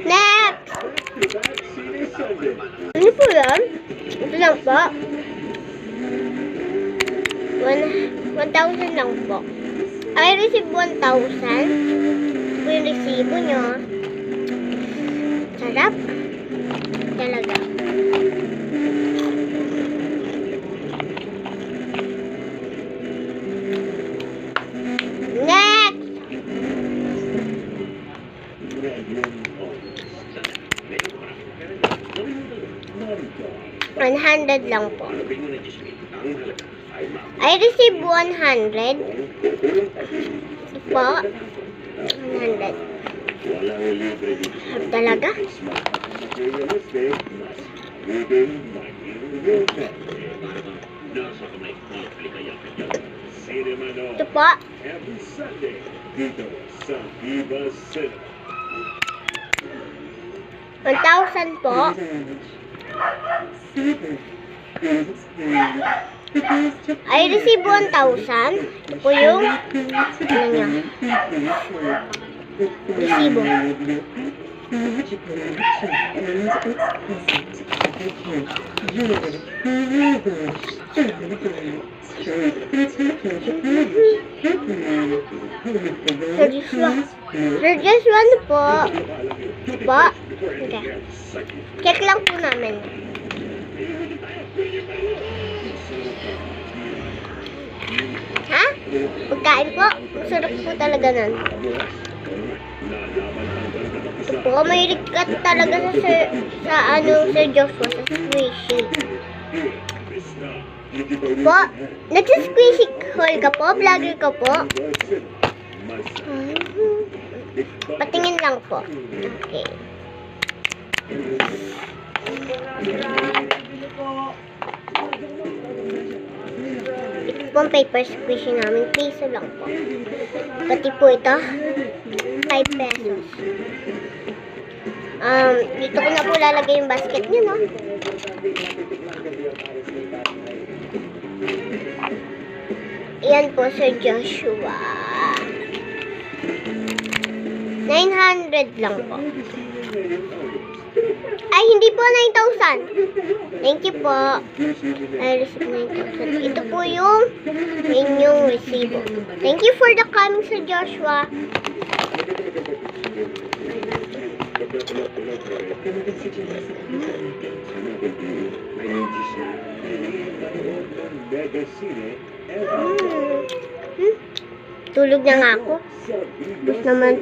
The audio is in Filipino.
Next! Ano po yan? Ito lang po. 1,000 lang po. I receive 1,000. Ito po yung resibo nyo. Sarap. Talaga. Next! 100 lang po. I receive 100. Ito po. 100. Sarap talaga. Ito po. 1,000 po. I receive 1,000. Ito po yung ano niya. Resibo. Just one po. Po. Okay. Check lang po namin. Ha? Pagkain po. Masarap po talaga nun. Ito po. May rikat talaga sa Joshua. Sa squishy. Po. Nagsisquishy haul ka po. Vlogger ka po. Patingin lang po. Okay. Ito po ang paper squishy namin. Piso lang po. Pati po ito. 5 pesos. Dito ko na po lalagay yung basket niyo, no? Ayan po, Sir Joshua. 900 lang po. Ay, hindi po 9,000. Thank you po. I received 9,000. Ito po yung inyong resibo. Thank you for the coming, Sir Joshua. Tulog na nga ako. Tapos naman